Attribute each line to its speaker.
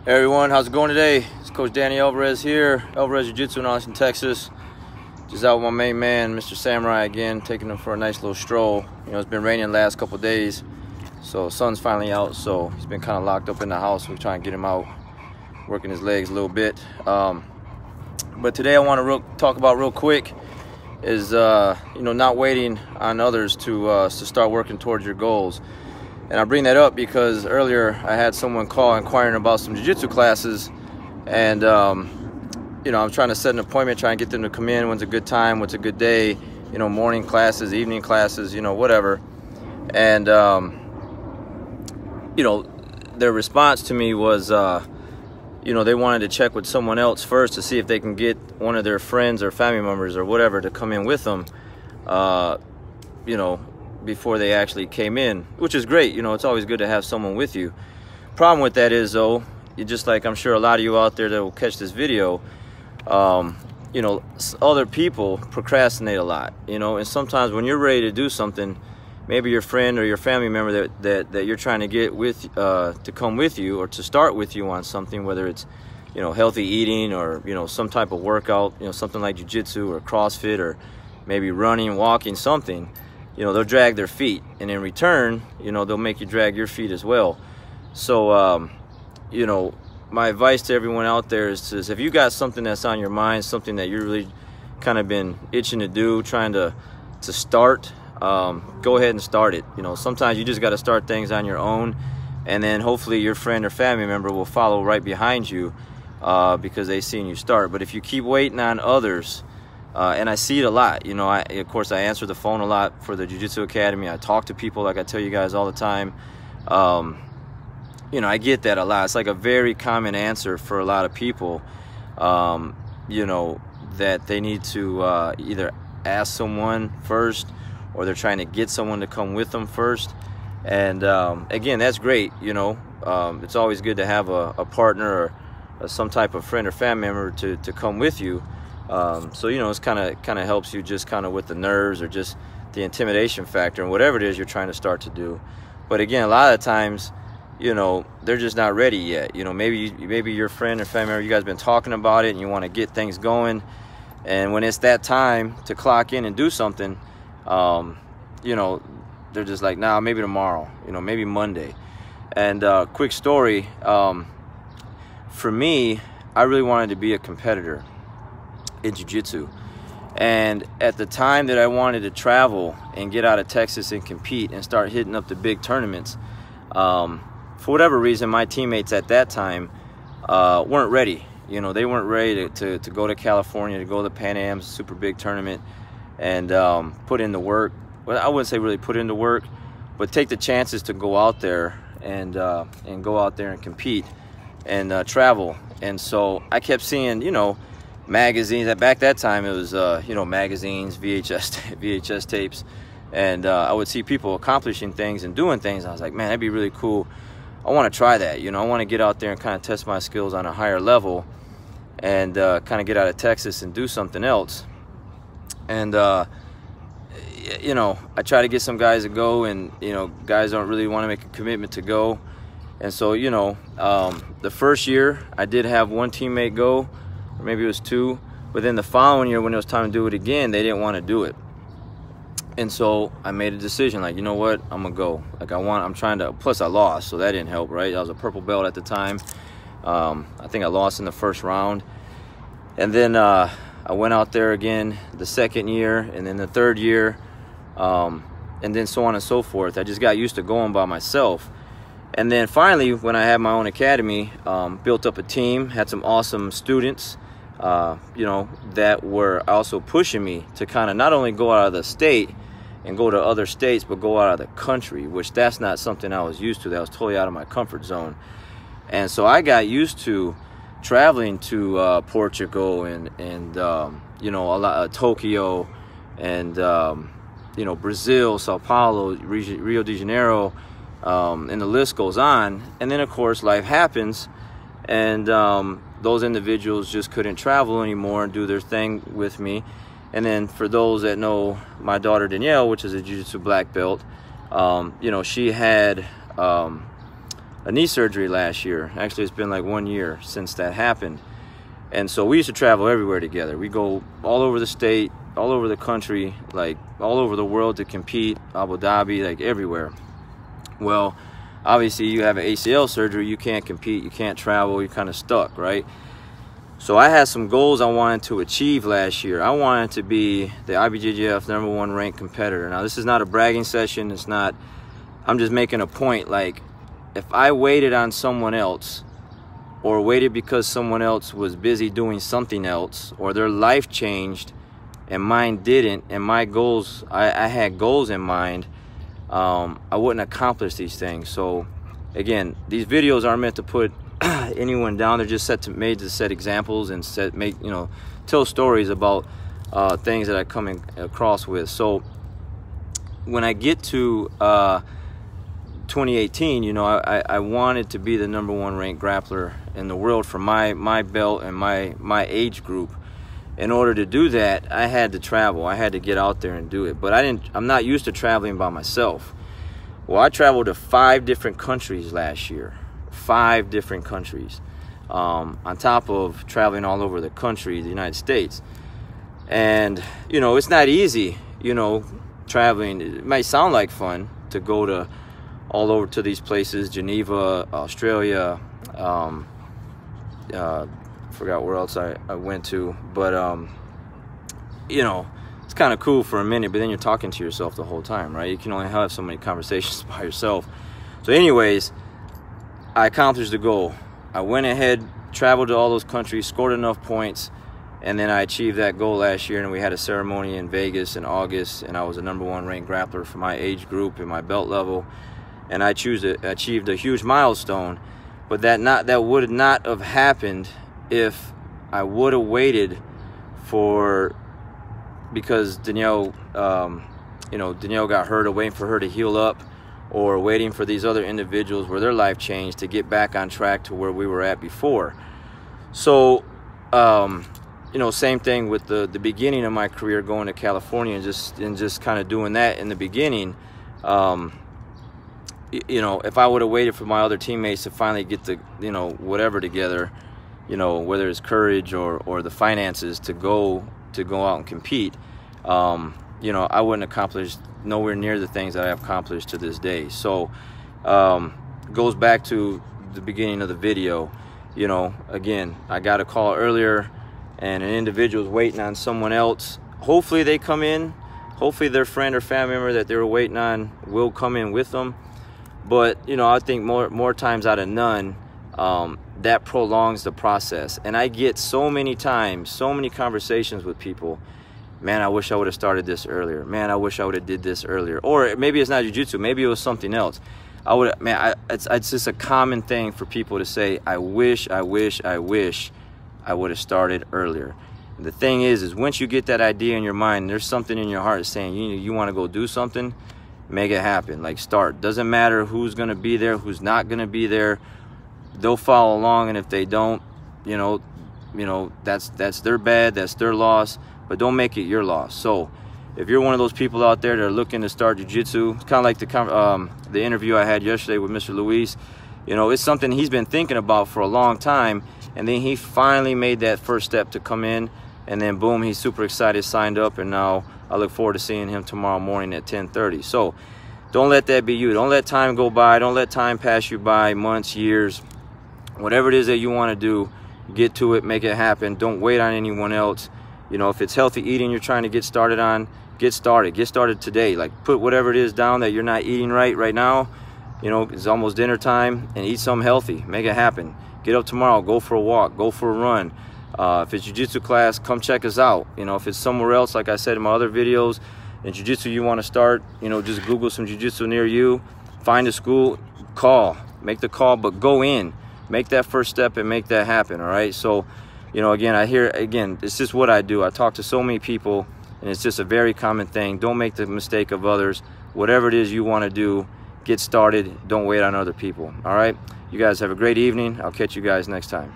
Speaker 1: Hey everyone, how's it going today? It's Coach Danny Alvarez here, Alvarez Jiu Jitsu in Arlington, Texas. Just out with my main man, Mr. Samurai again, taking him for a nice little stroll. You know, it's been raining the last couple days, so sun's finally out, so he's been kind of locked up in the house. We're trying to get him out, working his legs a little bit. But today I want to talk about real quick is, you know, not waiting on others to start working towards your goals. And I bring that up because earlier I had someone call inquiring about some jiu-jitsu classes, and you know, I'm trying to set an appointment, trying to get them to come in. When's a good time? What's a good day? You know, morning classes, evening classes, you know, whatever. And you know, their response to me was, you know, they wanted to check with someone else first to see if they can get one of their friends or family members or whatever to come in with them. You know, before they actually came in, which is great. You know, it's always good to have someone with you. Problem with that is, though, you just like I'm sure a lot of you out there that will catch this video, you know, other people procrastinate a lot, you know, and sometimes when you're ready to do something, maybe your friend or your family member that you're trying to get with to come with you or to start with you on something, whether it's, you know, healthy eating or, you know, some type of workout, you know, something like jiu-jitsu or CrossFit or maybe running, walking, something, you know, they'll drag their feet, and in return, you know, they'll make you drag your feet as well. So, you know, my advice to everyone out there is if you got something that's on your mind, something that you're really kind of been itching to do, trying to start, go ahead and start it. You know, sometimes you just got to start things on your own, and then hopefully your friend or family member will follow right behind you because they've seen you start. But if you keep waiting on others, and I see it a lot, you know, of course I answer the phone a lot for the Jiu-Jitsu Academy. I talk to people like I tell you guys all the time. You know, I get that a lot. It's like a very common answer for a lot of people, you know, that they need to either ask someone first or they're trying to get someone to come with them first. And again, that's great, you know. It's always good to have a partner or some type of friend or family member to come with you. So, you know, it's kind of helps you just kind of with the nerves or just the intimidation factor and whatever it is you're trying to start to do. But again, a lot of times, you know, they're just not ready yet. You know, maybe your friend or family member, you guys been talking about it and you want to get things going, and when it's that time to clock in and do something, you know, they're just like, nah, maybe tomorrow, you know, maybe Monday. And quick story, for me, I really wanted to be a competitor in jiu-jitsu, and at the time that I wanted to travel and get out of Texas and compete and start hitting up the big tournaments, for whatever reason my teammates at that time weren't ready. You know, they weren't ready to go to California, to go to the Pan Am's super big tournament and put in the work. Well, I wouldn't say really put in the work, but take the chances to go out there and go out there and compete and travel. And so I kept seeing, you know, magazines. Back that time it was you know, magazines, VHS tapes, and I would see people accomplishing things and doing things. I was like, man, that'd be really cool. I want to try that. You know, I want to get out there and kind of test my skills on a higher level and kind of get out of Texas and do something else. And you know, I try to get some guys to go, and you know, guys don't really want to make a commitment to go. And so, you know, the first year I did have one teammate go, or maybe it was two, but then the following year when it was time to do it again, they didn't want to do it. And so I made a decision, like, you know what, I'm gonna go. Like, I'm trying to, plus I lost, so that didn't help, right? I was a purple belt at the time. I think I lost in the first round. And then I went out there again the second year, and then the third year, and then so on and so forth. I just got used to going by myself. And then finally, when I had my own academy, built up a team, had some awesome students, you know, that were also pushing me to kind of not only go out of the state and go to other states, but go out of the country, which that's not something I was used to. That was totally out of my comfort zone. And so I got used to traveling to Portugal and you know, a lot Tokyo and you know, Brazil, Sao Paulo, Rio de Janeiro, and the list goes on. And then of course life happens, and those individuals just couldn't travel anymore and do their thing with me. And then for those that know my daughter Danielle, which is a jiu-jitsu black belt, you know, she had a knee surgery last year. Actually, it's been like 1 year since that happened. And so we used to travel everywhere together. We go all over the state, all over the country, like all over the world to compete, Abu Dhabi, like everywhere. Well, obviously you have an ACL surgery, you can't compete, you can't travel, you're kind of stuck, right? So I had some goals I wanted to achieve last year. I wanted to be the IBJJF #1 ranked competitor. Now, this is not a bragging session. It's not, I'm just making a point. Like, if I waited on someone else, or waited because someone else was busy doing something else, or their life changed and mine didn't, and my goals, I had goals in mind, I wouldn't accomplish these things. So again, these videos aren't meant to put anyone down. They're just made to set examples and tell stories about things that I come across with. So when I get to 2018, you know, I wanted to be the #1 ranked grappler in the world for my belt and my age group. In order to do that, I had to travel. I had to get out there and do it. But I'm not used to traveling by myself. Well, I traveled to 5 different countries last year. 5 different countries. On top of traveling all over the country, the United States. And, you know, it's not easy, you know, traveling. It might sound like fun to go to all over to these places, Geneva, Australia, forgot where else I went to, but you know, it's kind of cool for a minute, but then you're talking to yourself the whole time, right? You can only have so many conversations by yourself. So anyways, I accomplished the goal. I went ahead, traveled to all those countries, scored enough points, and then I achieved that goal last year, and we had a ceremony in Vegas in August, and I was a #1 ranked grappler for my age group and my belt level, and I achieved a huge milestone. But that would not have happened if I would have waited because Danielle, you know, Danielle got hurt, or waiting for her to heal up, or waiting for these other individuals where their life changed to get back on track to where we were at before. So, you know, same thing with the beginning of my career, going to California and just kind of doing that in the beginning. You know, if I would have waited for my other teammates to finally get the, you know, whatever together, you know, whether it's courage or the finances to go out and compete, you know, I wouldn't accomplish nowhere near the things that I have accomplished to this day. So goes back to the beginning of the video. You know, again, I got a call earlier and an individual's waiting on someone else. Hopefully they come in. Hopefully their friend or family member that they were waiting on will come in with them. But, you know, I think more times out of none, that prolongs the process. And I get so many times, so many conversations with people, man, I wish I would have started this earlier. Man, I wish I would have did this earlier. Or maybe it's not jiu-jitsu, maybe it was something else. It's just a common thing for people to say, I wish I would have started earlier. And the thing is once you get that idea in your mind, there's something in your heart saying you want to go do something, make it happen. Like, start. Doesn't matter who's going to be there, who's not going to be there. They'll follow along, and if they don't, you know, that's their bad, that's their loss, but don't make it your loss. So if you're one of those people out there that are looking to start jiu-jitsu, it's kind of like the interview I had yesterday with Mr. Luis. You know, it's something he's been thinking about for a long time, and then he finally made that first step to come in, and then boom, he's super excited, signed up, and now I look forward to seeing him tomorrow morning at 10:30. So don't let that be you. Don't let time go by. Don't let time pass you by, months, years. Whatever it is that you want to do, get to it, make it happen. Don't wait on anyone else. You know, if it's healthy eating you're trying to get started on, get started. Get started today. Like, put whatever it is down that you're not eating right now. You know, it's almost dinner time, and eat something healthy. Make it happen. Get up tomorrow, go for a walk, go for a run. If it's jiu-jitsu class, come check us out. You know, if it's somewhere else, like I said in my other videos, in jiu-jitsu you want to start, you know, just Google some jiu-jitsu near you, find a school, call, make the call, but go in. Make that first step and make that happen, all right? So, you know, again, it's just what I do. I talk to so many people, and it's just a very common thing. Don't make the mistake of others. Whatever it is you want to do, get started. Don't wait on other people, all right? You guys have a great evening. I'll catch you guys next time.